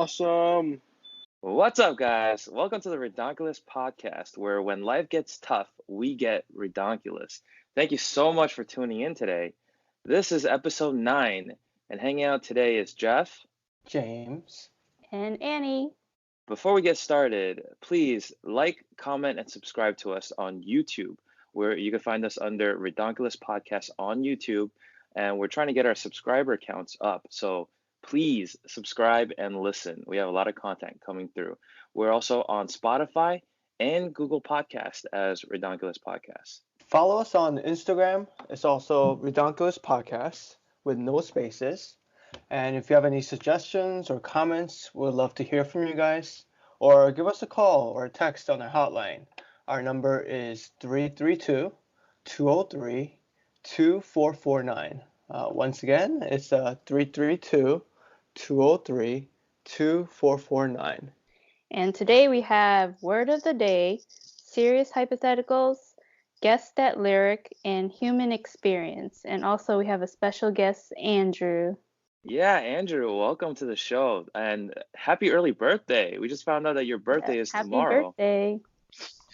Awesome. What's up, guys? Welcome to the Redonkulous podcast, where when life gets tough, we get redonkulous. Thank you so much for tuning in today. This is episode 9, and hanging out today is Jeff, James, and Annie. Before we get started, please like, comment, and subscribe to us on YouTube, where you can find us under Redonkulous Podcast on YouTube, and we're trying to get our subscriber counts up. So please subscribe and listen. We have a lot of content coming through. We're also on Spotify and Google Podcast as Redonkulous Podcast. Follow us on Instagram. It's also Redonkulous Podcast with no spaces. And if you have any suggestions or comments, we'd love to hear from you guys. Or give us a call or a text on our hotline. Our number is 332-203-2449. Once again, it's 332-203-2449. And today we have Word of the Day, Serious Hypotheticals, Guess That Lyric, and Human Experience. And also we have a special guest, Andrew. Yeah, Andrew, welcome to the show and happy early birthday. We just found out that your birthday is tomorrow. Happy birthday.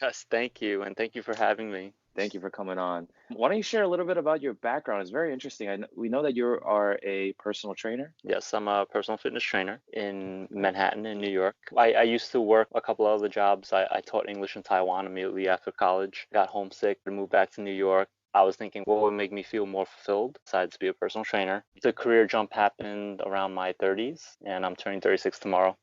Yes, thank you. And thank you for having me. Thank you for coming on. Why don't you share a little bit about your background? It's very interesting. We know that you are a personal trainer. Yes, I'm a personal fitness trainer in Manhattan in New York. I used to work a couple of other jobs. I taught English in Taiwan immediately after college. Got homesick and moved back to New York. I was thinking, what would make me feel more fulfilled besides to be a personal trainer? The career jump happened around my 30s, and I'm turning 36 tomorrow.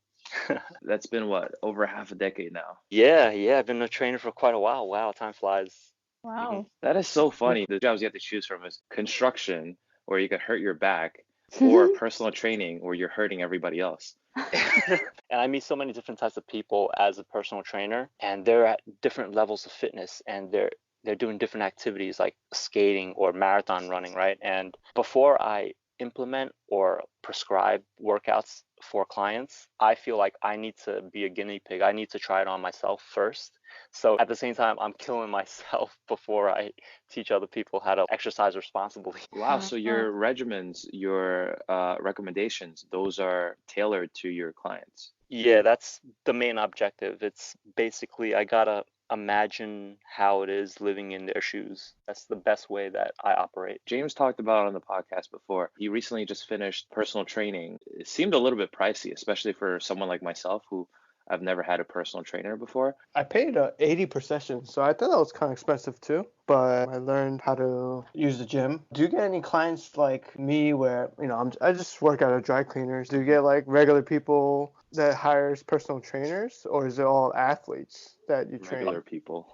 That's been what, over half a decade now? Yeah, I've been a trainer for quite a while. Wow, time flies. Wow. That is so funny. The jobs you have to choose from is construction, where you could hurt your back, or personal training, where you're hurting everybody else. And I meet so many different types of people as a personal trainer, and they're at different levels of fitness, and they're doing different activities like skating or marathon running, right? And before I implement or prescribe workouts for clients, I feel like I need to be a guinea pig. I need to try it on myself first. So at the same time, I'm killing myself before I teach other people how to exercise responsibly. Wow, so your regimens, your recommendations, those are tailored to your clients. Yeah, that's the main objective. It's basically, I gotta imagine how it is living in their shoes. That's the best way that I operate. James talked about on the podcast before. He recently just finished personal training. It seemed a little bit pricey, especially for someone like myself who I've never had a personal trainer before. I paid $80 per session, so I thought that was kind of expensive too. But I learned how to use the gym. Do you get any clients like me where, I just work at a dry cleaners. Do you get like regular people that hires personal trainers, or is it all athletes that you train? Regular people.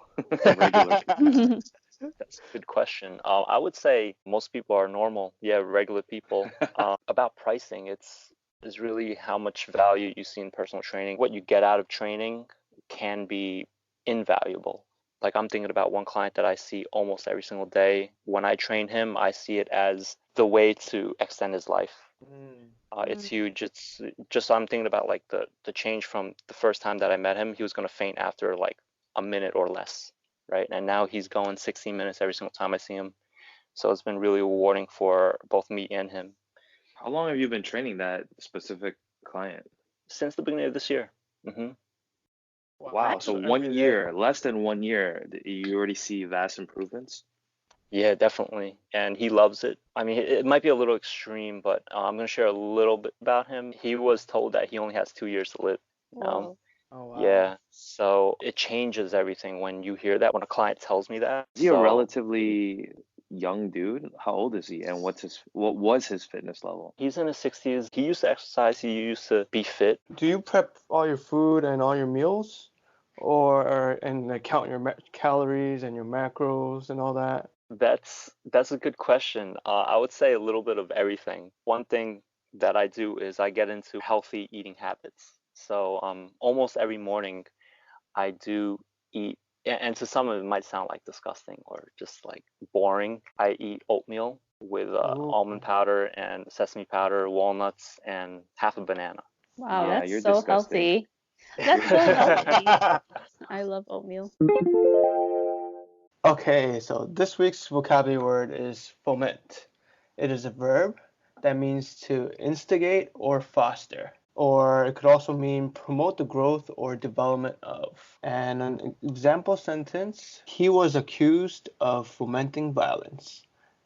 Regular people. That's a good question. I would say most people are normal. Yeah, regular people. About pricing, it's really how much value you see in personal training. What you get out of training can be invaluable. Like I'm thinking about one client that I see almost every single day. When I train him, I see it as the way to extend his life. It's huge. It's just, I'm thinking about like the change from the first time that I met him. He was going to faint after like a minute or less, right? And now he's going 16 minutes every single time I see him. So it's been really rewarding for both me and him. How long have you been training that specific client? Since the beginning of this year. Wow. So 1 year, less than 1 year, you already see vast improvements? Yeah, definitely. And he loves it. I mean, it might be a little extreme, but I'm going to share a little bit about him. He was told that he only has 2 years to live. Wow. Oh, wow. Yeah. So it changes everything when you hear that, when a client tells me that. Is he a relatively young dude? How old is he? And what was his fitness level? He's in his 60s. He used to exercise. He used to be fit. Do you prep all your food and all your meals, and like, count your calories and your macros and all that? That's a good question. I would say a little bit of everything. One thing that I do is I get into healthy eating habits. So almost every morning I do eat, and to some of it might sound like disgusting or just like boring. I eat oatmeal with almond powder and sesame powder, walnuts, and half a banana. Wow, Yeah, that's you're so disgusting. healthy. That's so healthy. I love oatmeal. Okay, so this week's vocabulary word is foment. It is a verb that means to instigate or foster. or it could also mean promote the growth or development of. And an example sentence, he was accused of fomenting violence.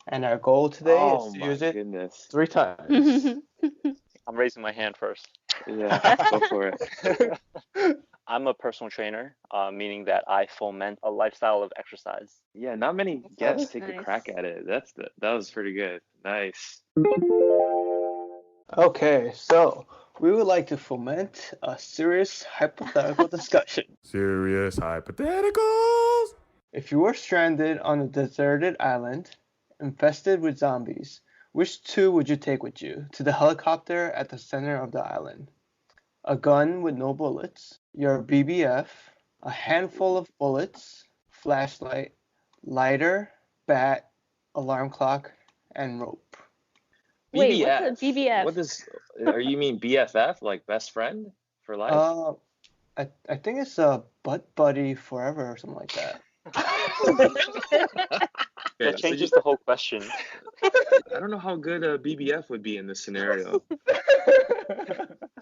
And our goal today is Oh to my use it goodness. 3 times. I'm raising my hand first. Yeah, go for it. I'm a personal trainer, meaning that I foment a lifestyle of exercise. Yeah, not many guests take a crack Nice. at it. That was pretty good. Nice. Okay, so we would like to foment a serious hypothetical discussion. Serious hypotheticals. If you were stranded on a deserted island, infested with zombies, which 2 would you take with you to the helicopter at the center of the island? A gun with no bullets, your BBF, a handful of bullets, flashlight, lighter, bat, alarm clock, and rope. Wait, what's a BBF. BBF? What does are you mean BFF, like best friend for life? Uh, I think it's a butt buddy forever or something like that. That changes the whole question. I don't know how good a BBF would be in this scenario.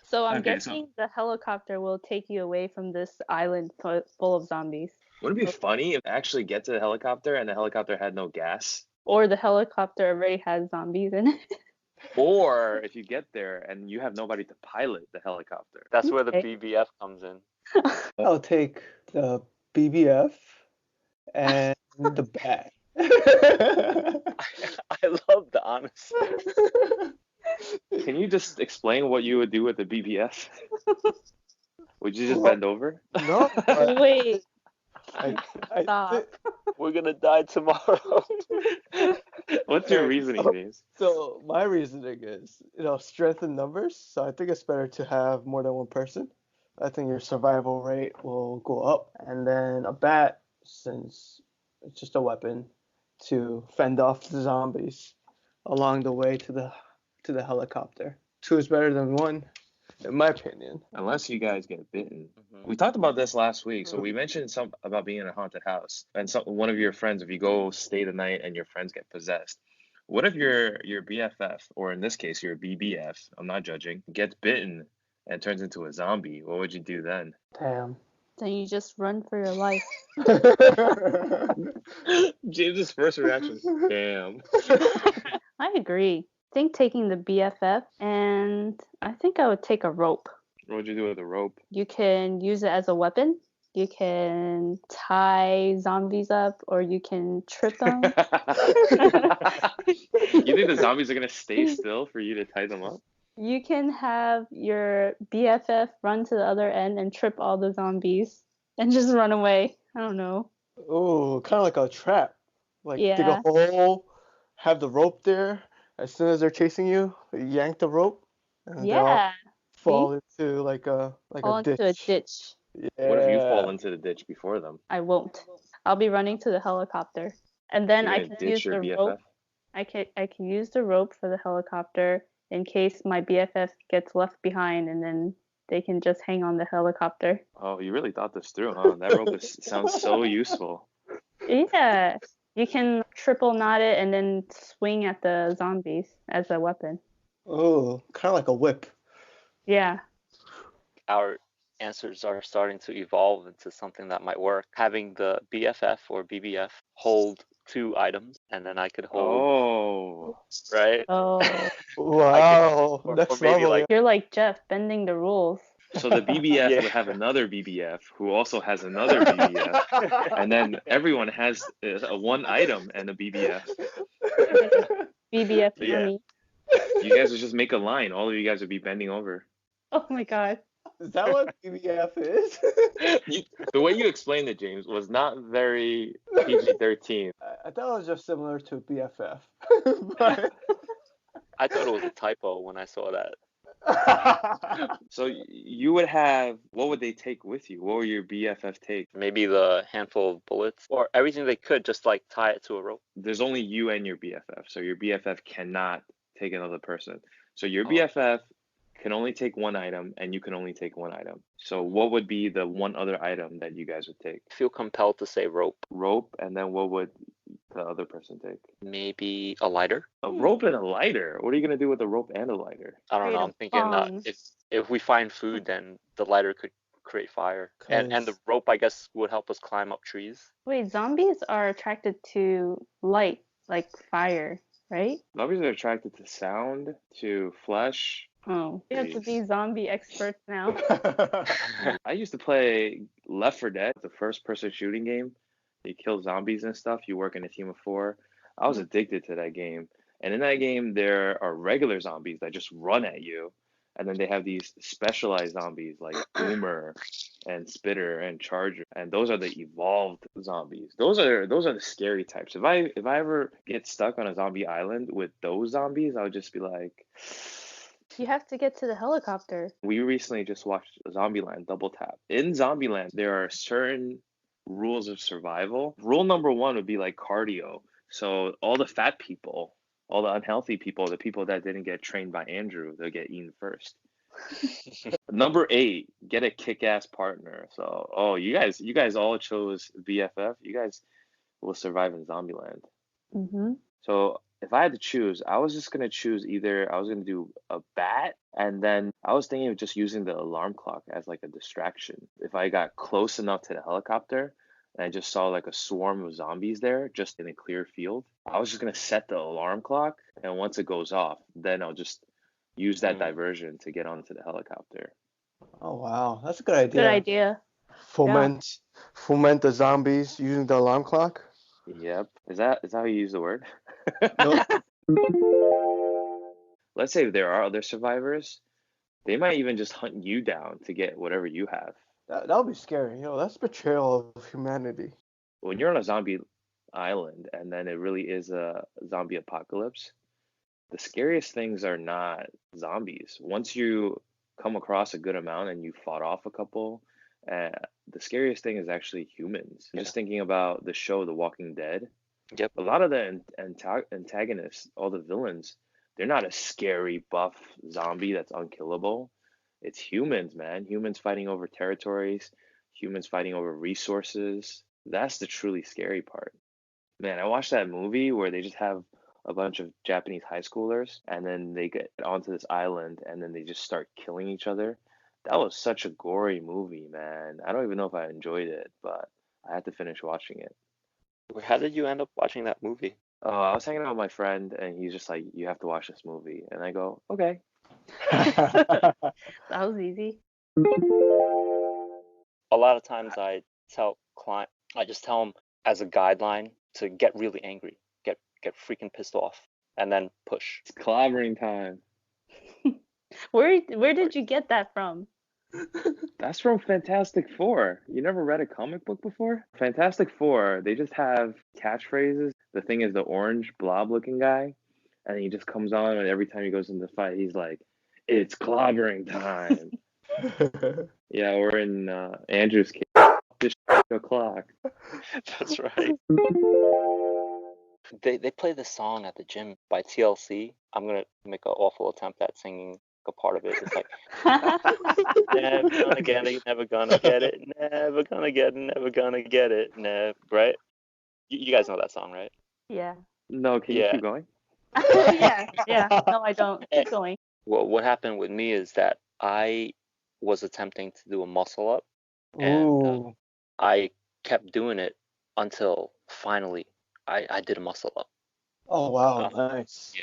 So I'm Okay, guessing the helicopter will take you away from this island full of zombies. Wouldn't it be funny if I actually get to the helicopter and the helicopter had no gas? Or the helicopter already has zombies in it. Or if you get there and you have nobody to pilot the helicopter. That's where the Okay. BBF comes in. I'll take the BBF and the bat. I love the honesty. Can you just explain what you would do with the BBF? Would you just Well, bend over? No, but Wait, I stop. We're gonna die tomorrow. What's your reasoning, James? So my reasoning is, strength in numbers. So I think it's better to have more than one person. I think your survival rate will go up. And then a bat, since it's just a weapon to fend off the zombies along the way to the helicopter. 2 is better than 1, in my opinion. Unless you guys get bitten. Mhm. We talked about this last week. So we mentioned some about being in a haunted house. And one of your friends, if you go stay the night and your friends get possessed, what if your BFF, or in this case your BBF, I'm not judging, gets bitten and turns into a zombie? What would you do then? Damn. Then you just run for your life. James's first reaction, damn. I agree. I think taking the BFF, and I think I would take a rope. What would you do with a rope? You can use it as a weapon. You can tie zombies up, or you can trip them. You think the zombies are gonna stay still for you to tie them up? You can have your BFF run to the other end and trip all the zombies and just run away. I don't know. Oh, kind of like a trap. Like dig a Yeah. hole, have the rope there. As soon as they're chasing you, you yank the rope, and they all Yeah. fall into like a Fall into a ditch. What if you fall Yeah. into the ditch before them? I won't. I'll be running to the helicopter. And then You're I gonna can ditch use your the BFF? rope. I can use the rope for the helicopter in case my BFF gets left behind, and then they can just hang on the helicopter. Oh, you really thought this through, huh? That rope sounds so useful. Yeah. You can triple knot it and then swing at the zombies as a weapon. Oh, kind of like a whip. Yeah. Our answers are starting to evolve into something that might work. Having the BFF or BBF hold 2 items, and then I could hold, Oh. right? Oh. Wow, or next maybe level. like You're like Jeff, bending the rules. So the BBF Yeah. would have another BBF who also has another BBF, and then everyone has a one item and a BBF. BBF Yeah. army. You guys would just make a line. All of you guys would be bending over. Oh my god. Is that what BBF is? The way you explained it, James, was not very PG-13. I thought it was just similar to BFF. But... I thought it was a typo when I saw that. So you would have, what would they take with you? What would your BFF take? Maybe the handful of bullets or everything they could, just like tie it to a rope. There's only you and your BFF, so your BFF cannot take another person. So your Oh. BFF can only take one item, and you can only take one item. So what would be the one other item that you guys would take? I feel compelled to say rope. Rope, and then what would the other person take? Maybe a lighter. A rope and a lighter. What are you gonna do with a rope and a lighter? I don't Create know. a I'm thinking bomb. if we find food, then the lighter could create fire, and the 'Cause- rope, I guess, would help us climb up trees. Wait, zombies are attracted to light, like fire, right? Zombies are attracted to sound, to flesh. Oh, we have to be zombie experts now. I used to play Left 4 Dead, the first-person shooting game. You kill zombies and stuff. You work in a team of 4. I was addicted to that game. And in that game, there are regular zombies that just run at you. And then they have these specialized zombies like Boomer and Spitter and Charger. And those are the evolved zombies. Those are the scary types. If I ever get stuck on a zombie island with those zombies, I would just be like, You have to get to the helicopter. we recently just watched Zombieland Double Tap. In Zombieland, there are certain rules of survival. Rule number 1 would be like cardio. So all the fat people, all the unhealthy people, the people that didn't get trained by Andrew, they'll get eaten first. Number 8, get a kick-ass partner. So, oh, you guys all chose BFF. You guys will survive in Zombieland. Mm-hmm. So if I had to choose, I was just gonna choose either I was gonna do a bat, and then I was thinking of just using the alarm clock as like a distraction. If I got close enough to the helicopter and I just saw like a swarm of zombies there, just in a clear field, I was just gonna set the alarm clock, and once it goes off, then I'll just use that diversion to get onto the helicopter. Oh wow, that's a good idea. Good idea. Foment the zombies using the alarm clock. Yep. Is that how you use the word? Nope. Let's say there are other survivors. They might even just hunt you down to get whatever you have. That would be scary. That's betrayal of humanity. When you're on a zombie island and then it really is a zombie apocalypse, the scariest things are not zombies. Once you come across a good amount and you fought off a couple, the scariest thing is actually humans. Yeah. Just thinking about the show The Walking Dead. Yep. A lot of the antagonists, all the villains, they're not a scary buff zombie that's unkillable. It's humans, man. Humans fighting over territories, humans fighting over resources. That's the truly scary part. Man, I watched that movie where they just have a bunch of Japanese high schoolers and then they get onto this island and then they just start killing each other. That was such a gory movie, man. I don't even know if I enjoyed it, but I had to finish watching it. How did you end up watching that movie? Oh, I was hanging out with my friend and he's just like, you have to watch this movie. And I go, okay. That was easy. A lot of times I just tell them as a guideline to get really angry, get freaking pissed off, and then push. It's clobbering time. Where did you get that from? That's from Fantastic Four. You never read a comic book before? Fantastic Four, they just have catchphrases. The thing is the orange blob looking guy, and he just comes on, and every time he goes into the fight, he's like, it's clobbering time. Yeah, or in Andrew's case, just o'clock. That's right. They play this song at the gym by TLC. I'm gonna make an awful attempt at singing a part of it. It's like never gonna get it, never gonna get it, never gonna get it, never gonna get it, never. Right? You guys know that song, right? Yeah. No, can you keep going? Yeah. No, I don't. Keep going. Well, what happened with me is that I was attempting to do a muscle up, and Ooh. I kept doing it until finally I did a muscle up. Oh wow, nice.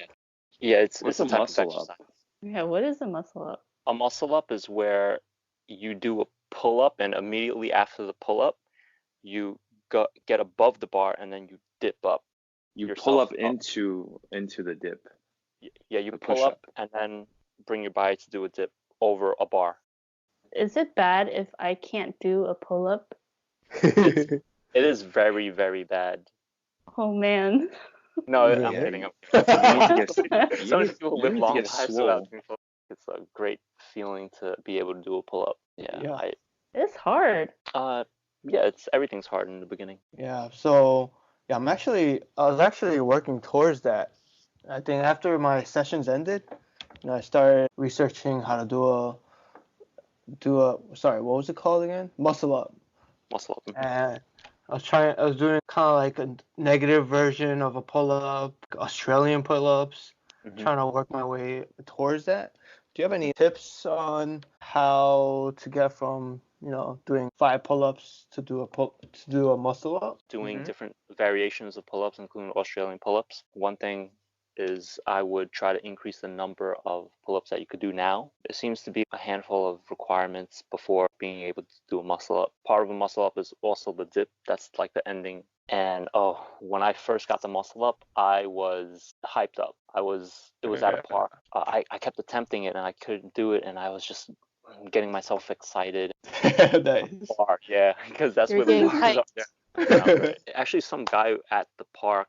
Yeah, it's What's a a type of muscle up? exercise. Yeah, what is a muscle up? A muscle up is where you do a pull up, and immediately after the pull up, you get above the bar, and then you dip up. You yourself pull up into the dip. Yeah, you The pull up push-up. and then bring your body to do a dip over a bar. Is it bad if I can't do a pull up? It is very, very bad. Oh man. No, Really? I'm Yeah. kidding. You Some need people you live need to long get lives swole. without doing pull-ups. It's a great feeling to be able to do a pull-up. Yeah. It's hard. Everything's hard in the beginning. Yeah, so I was actually working towards that. I think after my sessions ended, I started researching how to do a sorry, what was it called again? Muscle up. Muscle up. And I was doing kind of like a negative version of a pull-up, Australian pull-ups, Mhm. trying to work my way towards that. Do you have any tips on how to get from, doing 5 pull-ups to do a muscle up? Doing Mhm. different variations of pull-ups, including Australian pull-ups. One thing is I would try to increase the number of pull-ups that you could do now. There seems to be a handful of requirements before being able to do a muscle up. Part of a muscle up is also the dip. That's like the ending. And when I first got the muscle up, I was hyped up. It was at a park. I kept attempting it and I couldn't do it, and I was just getting myself excited. Nice. Bar, yeah, because that's You're where the getting bars are. hyped. Actually, some guy at the park,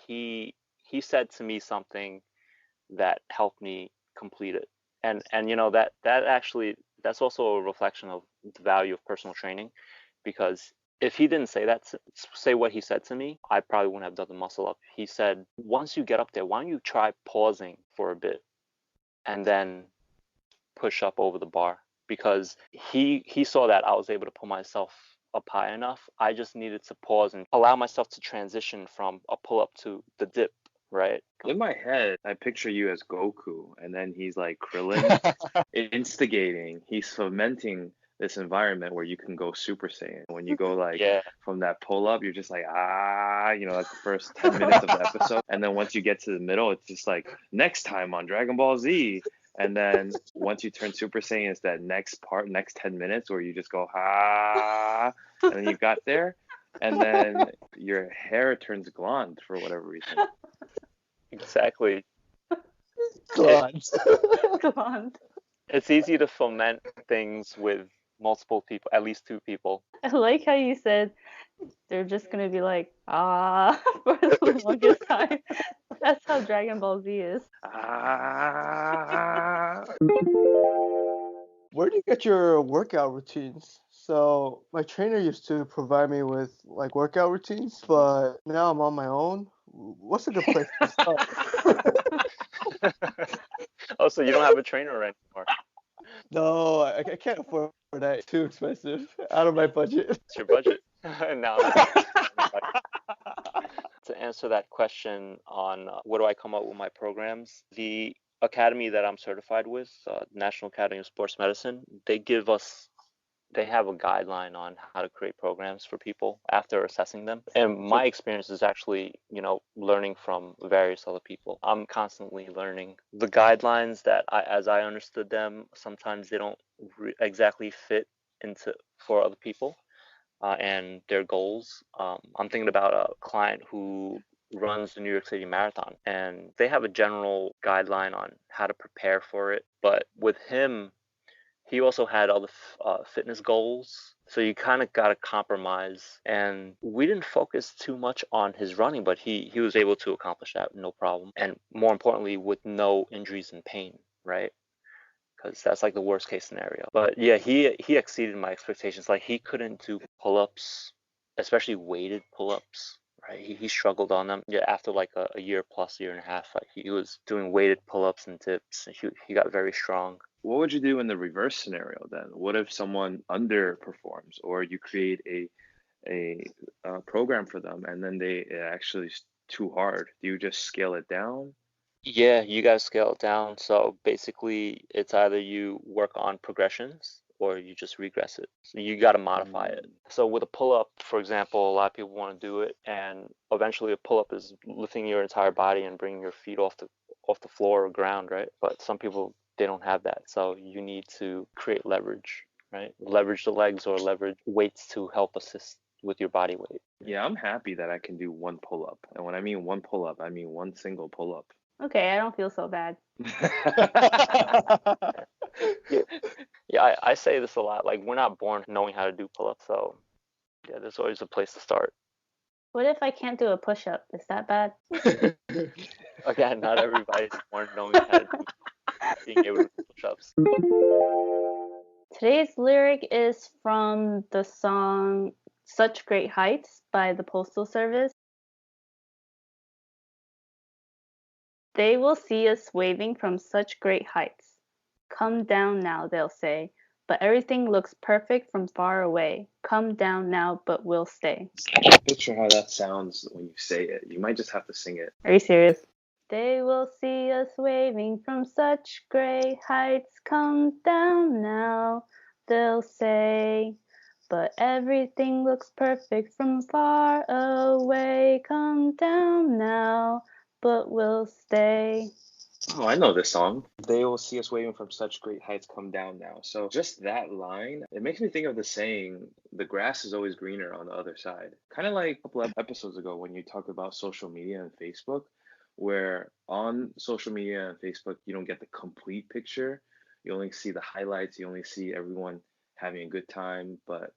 he said to me something that helped me complete it. And that actually, that's also a reflection of the value of personal training, because if he didn't say what he said to me, I probably wouldn't have done the muscle up. He said, once you get up there, why don't you try pausing for a bit and then push up over the bar, because he saw that I was able to pull myself up high enough. I just needed to pause and allow myself to transition from a pull up to the dip, right? In my head, I picture you as Goku, and then he's like Krillin, instigating, he's fomenting this environment where you can go Super Saiyan. When you go like Yeah, from that pull up, you're just like, like the first 10 minutes of the episode. And then once you get to the middle, it's just like, next time on Dragon Ball Z. And then once you turn Super Saiyan, it's that next 10 minutes where you just go, and then you got there. And then your hair turns blonde for whatever reason. exactly. God. Come on. It's easy to foment things with multiple people, at least 2 people. I like how you said they're just gonna be like, for the longest time. That's how Dragon Ball Z is. Where do you get your workout routines? So my trainer used to provide me with like workout routines, but now I'm on my own. What's a good place to start? Oh, so you don't have a trainer anymore. No, I can't afford that. It's too expensive. Out of my budget. It's your budget. Now, to answer that question on where do I come up with my programs, the academy that I'm certified with, National Academy of Sports Medicine, they have a guideline on how to create programs for people after assessing them. And my experience is actually, learning from various other people. I'm constantly learning. The guidelines as I understood them, sometimes they don't exactly fit into for other people and their goals. I'm thinking about a client who runs the New York City Marathon, and they have a general guideline on how to prepare for it. But with him, he also had other fitness goals. So you kind of got to compromise. And we didn't focus too much on his running, but he was able to accomplish that no problem. And more importantly, with no injuries and pain, right? Because that's like the worst case scenario. But yeah, he exceeded my expectations. Like he couldn't do pull-ups, especially weighted pull-ups. Right, he struggled on them. Yeah, after like a year plus, year and a half, like he was doing weighted pull-ups and dips. He got very strong. What would you do in the reverse scenario then? What if someone underperforms, or you create a program for them and then it actually is too hard? Do you just scale it down? Yeah, you guys scale it down. So basically, it's either you work on progressions or you just regress it. So you got to modify it. So with a pull-up, for example, a lot of people want to do it, and eventually a pull-up is lifting your entire body and bringing your feet off the floor or ground, right? But some people, they don't have that. So you need to create leverage, right? Leverage the legs or leverage weights to help assist with your body weight. Yeah, I'm happy that I can do one pull-up. And when I mean one pull-up, I mean one single pull-up. Okay, I don't feel so bad. Yeah, I say this a lot. Like, we're not born knowing how to do pull-ups, so yeah, there's always a place to start. What if I can't do a push-up? Is that bad? Again, not everybody's born knowing how to being able to do push-ups. Today's lyric is from the song Such Great Heights by the Postal Service. They will see us waving from such great heights. Come down now, they'll say. but everything looks perfect from far away. Come down now, but we'll stay. Picture how that sounds when you say it. You might just have to sing it. Are you serious? They will see us waving from such great heights. Come down now, they'll say. But everything looks perfect from far away. Come down now, but we'll stay. Oh, I know this song. They will see us waving from such great heights, come down now. So just that line, it makes me think of the saying, the grass is always greener on the other side. Kind of like a couple of episodes ago when you talked about social media and Facebook, where on social media and Facebook, you don't get the complete picture. You only see the highlights, you only see everyone having a good time, but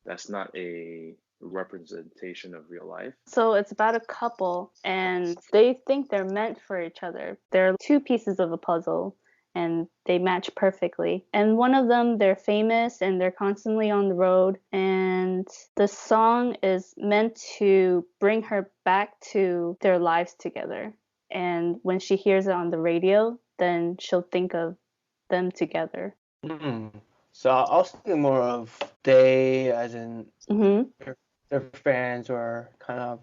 that's not a representation of real life. So it's about a couple, and they think they're meant for each other. They're two pieces of a puzzle, and they match perfectly. And one of them, they're famous and they're constantly on the road. And the song is meant to bring her back to their lives together. And when she hears it on the radio, then she'll think of them together. So I was thinking more of they, as in their fans, or kind of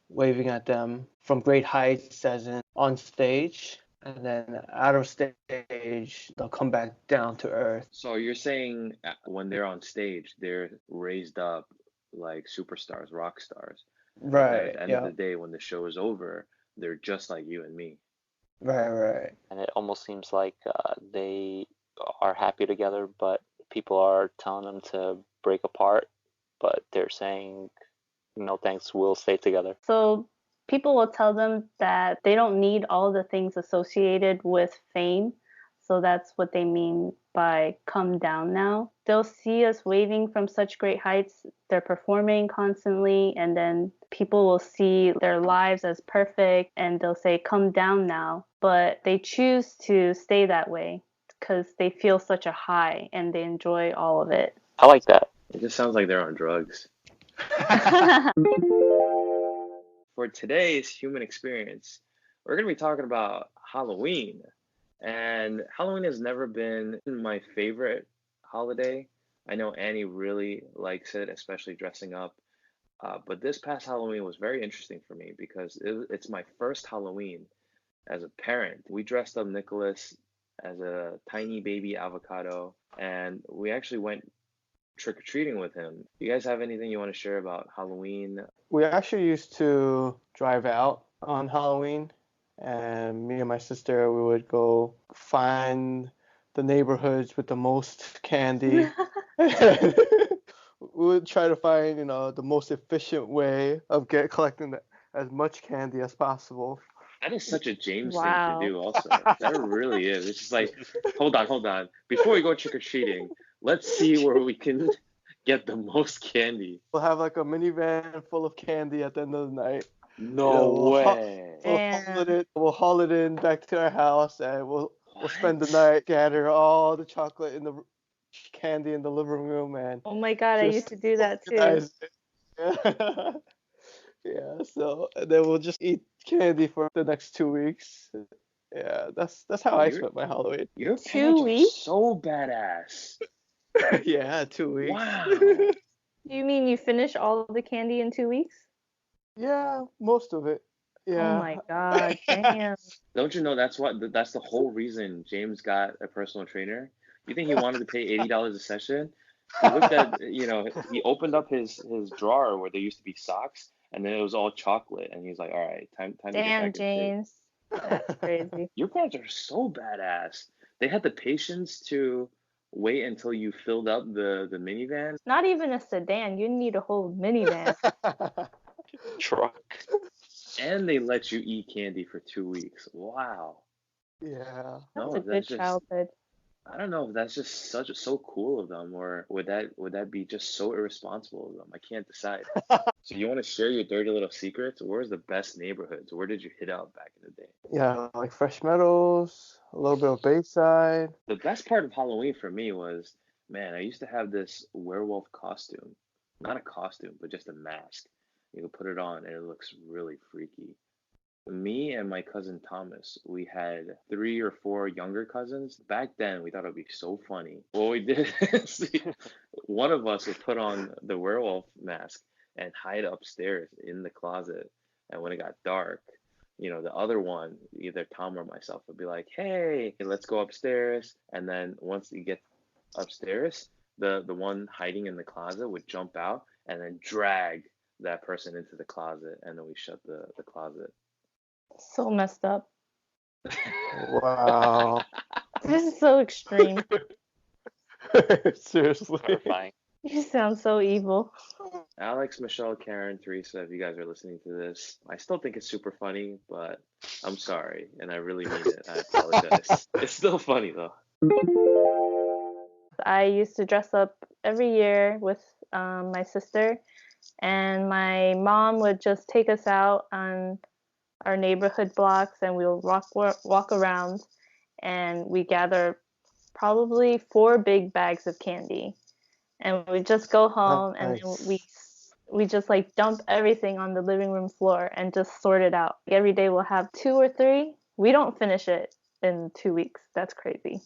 waving at them from great heights, as in on stage, and then out of stage, they'll come back down to earth. So you're saying when they're on stage, they're raised up like superstars, rock stars. But then at Right. the end of Yeah. the day, when the show is over, they're just like you and me. Right. And it almost seems like they are happy together, but people are telling them to break apart, but they're saying, no thanks, we'll stay together. So people will tell them that they don't need all the things associated with fame. So that's what they mean by come down now. They'll see us waving from such great heights. They're performing constantly, and then people will see their lives as perfect and they'll say, come down now. But they choose to stay that way because they feel such a high and they enjoy all of it. I like that. It just sounds like they're on drugs. For today's human experience, we're going to be talking about Halloween. And Halloween has never been my favorite holiday. I know Annie really likes it, especially dressing up. But this past Halloween was very interesting for me because it's my first Halloween as a parent. We dressed up Nicholas as a tiny baby avocado, and we actually went trick-or-treating with him. You guys have anything you want to share about Halloween? We actually used to drive out on Halloween, and me and my sister, we would go find the neighborhoods with the most candy. We would try to find, the most efficient way of collecting as much candy as possible. That is such a James thing Wow. to do also. That really is. It's just like, hold on. Before we go trick-or-treating, let's see where we can get the most candy. We'll have like a minivan full of candy at the end of the night. No way. We'll haul it in back to our house, and we'll spend the night, gather all the chocolate in the candy in the living room, and Oh my God, I used to do that too. organize it. Yeah, so and then we'll just eat candy for the next 2 weeks. Yeah, that's how I spent my Halloween. Your 2 parents are weeks? so badass. Yeah, 2 weeks. Wow. You mean you finish all the candy in 2 weeks? Yeah, most of it. Yeah. Oh my God, damn. Don't you know that's the whole reason James got a personal trainer? You think he wanted to pay $80 a session? He looked at, he opened up his drawer where there used to be socks, and then it was all chocolate, and he's like, all right, time to get Damn, back in shape. James. That's crazy. Your parents are so badass. They had the patience to wait until you filled up the minivan. Not even a sedan. You need a whole minivan. Truck. And they let you eat candy for 2 weeks. Wow. Yeah. That's No, a good childhood. I don't know if that's just so cool of them, or would that be just so irresponsible of them? I can't decide. So you want to share your dirty little secrets? Where's the best neighborhoods? Where did you hit out back in the day? Yeah, like Fresh Meadows, a little bit of Bayside. The best part of Halloween for me was, man, I used to have this werewolf costume. Not a costume, but just a mask. You could put it on and it looks really freaky. Me and my cousin Thomas, we had 3 or 4 younger cousins. Back then, we thought it'd be so funny. What we did is one of us would put on the werewolf mask and hide upstairs in the closet. And when it got dark, the other one, either Tom or myself, would be like, "Hey, let's go upstairs." And then once you get upstairs, the one hiding in the closet would jump out and then drag that person into the closet, and then we shut the closet. So messed up. Wow. This is so extreme. Seriously. Horrifying. You sound so evil. Alex, Michelle, Karen, Teresa, if you guys are listening to this, I still think it's super funny, but I'm sorry, and I really mean it. I apologize. It's still funny though. I used to dress up every year with my sister, and my mom would just take us out on our neighborhood blocks, and we'll walk around, and we gather probably 4 big bags of candy, and we just go home, and then we just like dump everything on the living room floor and just sort it out. Every day we'll have 2 or 3. We don't finish it in 2 weeks. That's crazy.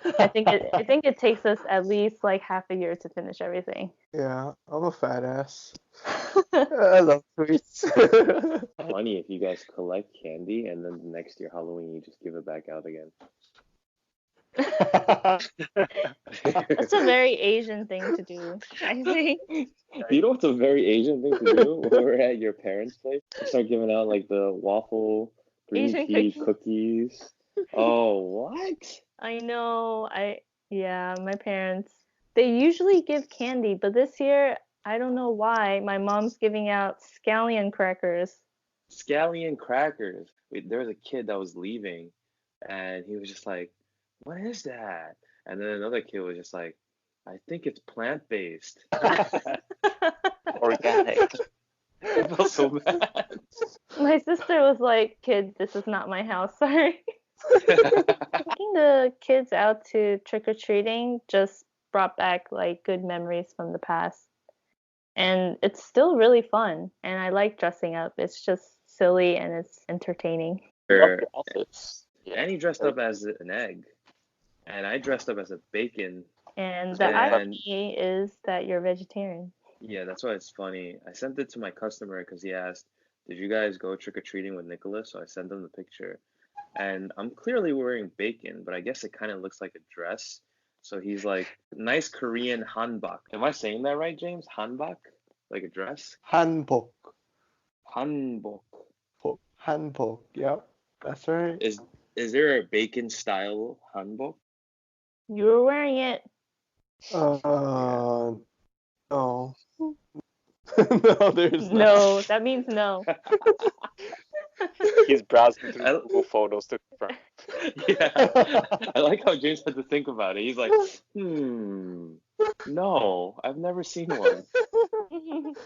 I think it takes us at least like half a year to finish everything. Yeah, I'm a fat ass. I love sweets. Funny if you guys collect candy and then the next year Halloween you just give it back out again. That's a very Asian thing to do, I think. You know what's a very Asian thing to do? When we're at your parents' place, you start giving out like the waffle green Asian tea cookies. cookies. Oh, what? I know. Yeah, my parents, they usually give candy, but this year, I don't know why, my mom's giving out scallion crackers. Scallion crackers. Wait, there was a kid that was leaving, and he was just like, "What is that?" And then another kid was just like, "I think it's plant-based." Organic. I felt so bad. My sister was like, "Kid, this is not my house, sorry." Taking the kids out to trick-or-treating just brought back like good memories from the past. And it's still really fun, and I like dressing up. It's just silly and it's entertaining. Love your outfits. Yeah. And he dressed up as an egg, and I dressed up as a bacon. And the And irony is that you're vegetarian. yeah, that's why it's funny. I sent it to my customer because he asked, "Did you guys go trick-or-treating with Nicholas?" So I sent him the picture. And I'm clearly wearing bacon, but I guess it kind of looks like a dress. So he's like, nice Korean hanbok. Am I saying that right, James? Hanbok? Like a dress? Hanbok. Hanbok. Hanbok. Yep, that's right. Is there a bacon style hanbok? You were wearing it. No. No, there's not. No, that means no. He's browsing through I- Google Photos to confirm. Yeah. I like how James had to think about it. He's like, no, I've never seen one.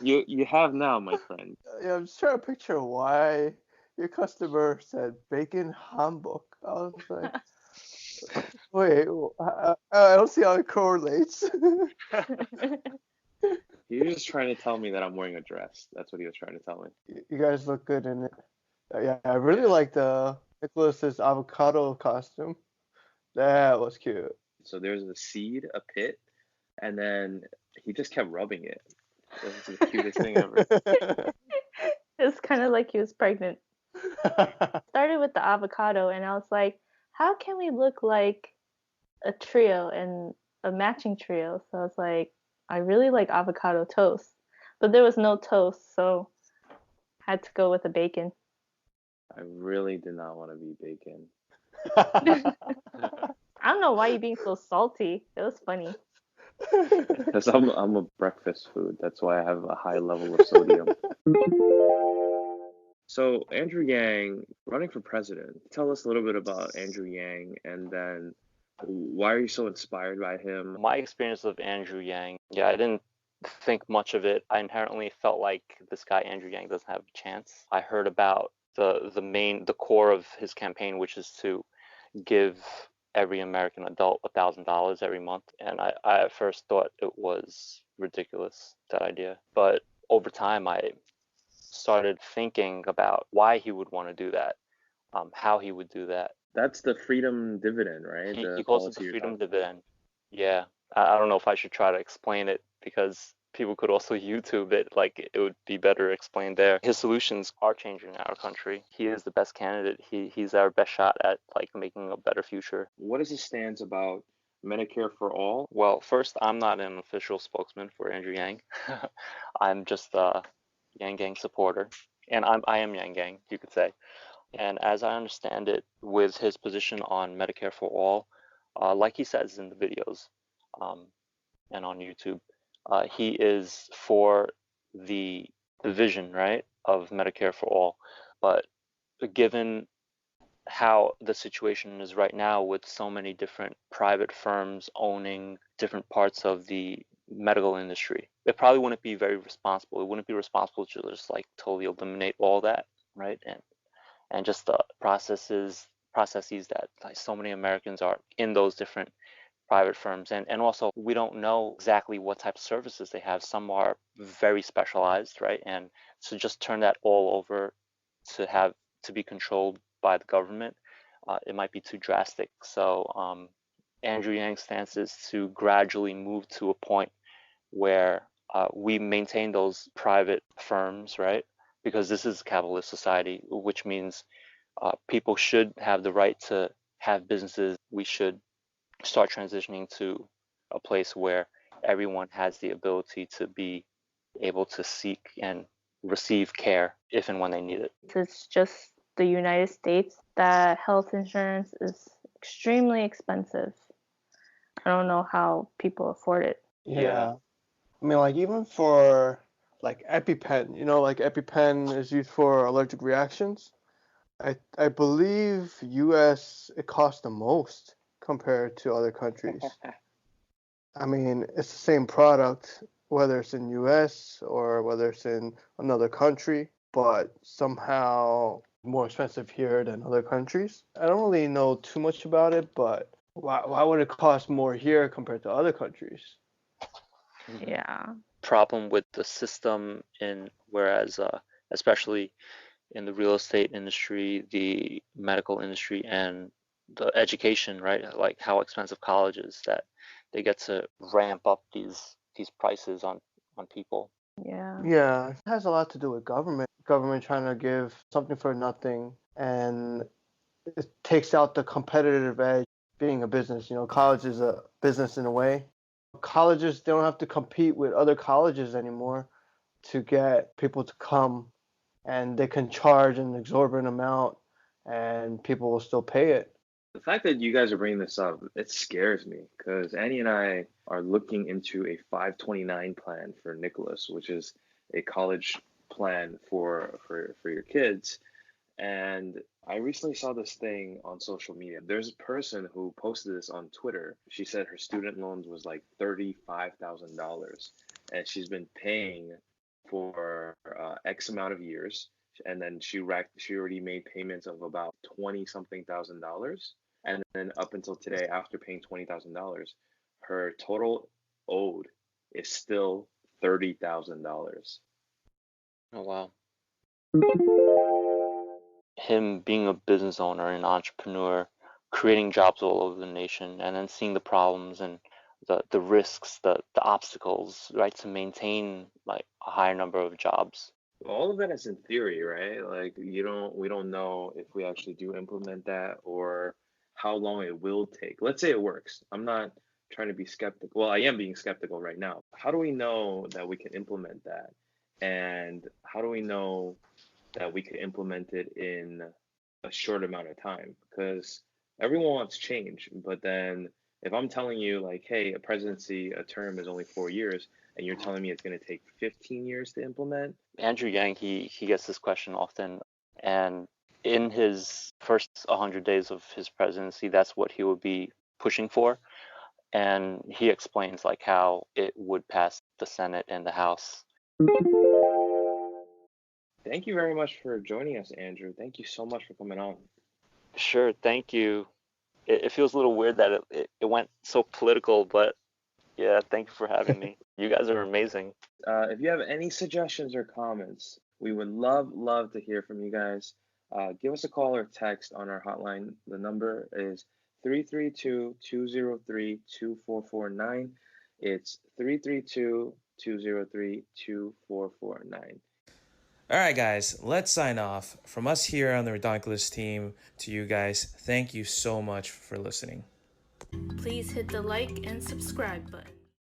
You have now, my friend. Yeah, I'm just trying to picture why your customer said bacon Hamburg. I was like, wait, I don't see how it correlates. He was just trying to tell me that I'm wearing a dress. That's what he was trying to tell me. You guys look good in it. Yeah, I really like the Nicholas's avocado costume. That was cute. So there's a seed, a pit, and then he just kept rubbing it. This is the cutest thing ever. It's kind of like he was pregnant. Started with the avocado, and I was like, how can we look like a trio and a matching trio? So I was like, I really like avocado toast, but there was no toast, so had to go with a bacon. I really did not want to be bacon. I don't know why you're being so salty. It was funny. Because I'm a breakfast food. That's why I have a high level of sodium. So Andrew Yang running for president. Tell us a little bit about Andrew Yang, and then why are you so inspired by him? My experience of Andrew Yang, yeah, I didn't think much of it. I inherently felt like this guy Andrew Yang doesn't have a chance. I heard about the core of his campaign, which is to give every American adult $1,000 every month, and I at first thought it was ridiculous, that idea. But over time, I started thinking about why he would want to do that, how he would do that. That's the freedom dividend, right? He The calls it policy the you're freedom talking dividend. Yeah, I don't know if I should try to explain it because people could also YouTube it. Like it would be better explained there. His solutions are changing our country. He is the best candidate. He's our best shot at like making a better future. What is his stance about Medicare for all? Well, first, I'm not an official spokesman for Andrew Yang. I'm just a Yang Gang supporter, and I am Yang Gang, you could say. And as I understand it, with his position on Medicare for all, like he says in the videos and on YouTube, he is for the vision, right, of Medicare for all. But given how the situation is right now with so many different private firms owning different parts of the medical industry, it probably wouldn't be very responsible. It wouldn't be responsible to just like totally eliminate all that, right? And just the processes that like so many Americans are in those different private firms. And also we don't know exactly what type of services they have. Some are very specialized, right? And to just turn that all over to be controlled by the government, it might be too drastic. So Andrew Yang's stance is to gradually move to a point where we maintain those private firms, right? Because this is a capitalist society, which means people should have the right to have businesses. We should start transitioning to a place where everyone has the ability to be able to seek and receive care if and when they need it. It's just the United States that health insurance is extremely expensive. I don't know how people afford it. Yeah. I mean, like, even for, like, EpiPen, like, EpiPen is used for allergic reactions. I believe US, it costs the most compared to other countries. I mean, it's the same product, whether it's in US or whether it's in another country, but somehow more expensive here than other countries. I don't really know too much about it, but why would it cost more here compared to other countries? Yeah. Problem with the system whereas especially in the real estate industry, the medical industry, and the education, right? Like how expensive college is, that they get to ramp up these prices on people. Yeah. Yeah, it has a lot to do with government. Government trying to give something for nothing, and it takes out the competitive edge being a business. College is a business in a way. Colleges, they don't have to compete with other colleges anymore to get people to come, and they can charge an exorbitant amount and people will still pay it. The fact that you guys are bringing this up, it scares me because Annie and I are looking into a 529 plan for Nicholas, which is a college plan for your kids. And I recently saw this thing on social media. There's a person who posted this on Twitter. She said her student loans was like $35,000, and she's been paying for X amount of years, and then she already made payments of about 20 something thousand dollars, and then up until today, after paying $20,000, her total owed is still $30,000. Oh wow. Him being a business owner and entrepreneur, creating jobs all over the nation, and then seeing the problems and the risks, the obstacles, right, to maintain like a higher number of jobs. All of that is in theory, right? Like we don't know if we actually do implement that or how long it will take. Let's say it works. I'm not trying to be skeptical. Well, I am being skeptical right now. How do we know that we can implement that? And how do we know that we could implement it in a short amount of time? Because everyone wants change, but then if I'm telling you like, hey, a term is only 4 years, and you're telling me it's going to take 15 years to implement. Andrew Yang, he gets this question often, and in his first 100 days of his presidency, that's what he would be pushing for. And he explains like how it would pass the Senate and the House. Thank you very much for joining us, Andrew. Thank you so much for coming on. Sure, thank you. It feels a little weird that it went so political, but yeah, thank you for having me. You guys are amazing. If you have any suggestions or comments, We would love to hear from you guys. Give us a call or text on our hotline. The number is 332-203-2449. It's 332-203-2449. All right, guys, let's sign off. From us here on the Redonkulous team to you guys, thank you so much for listening. Please hit the like and subscribe button.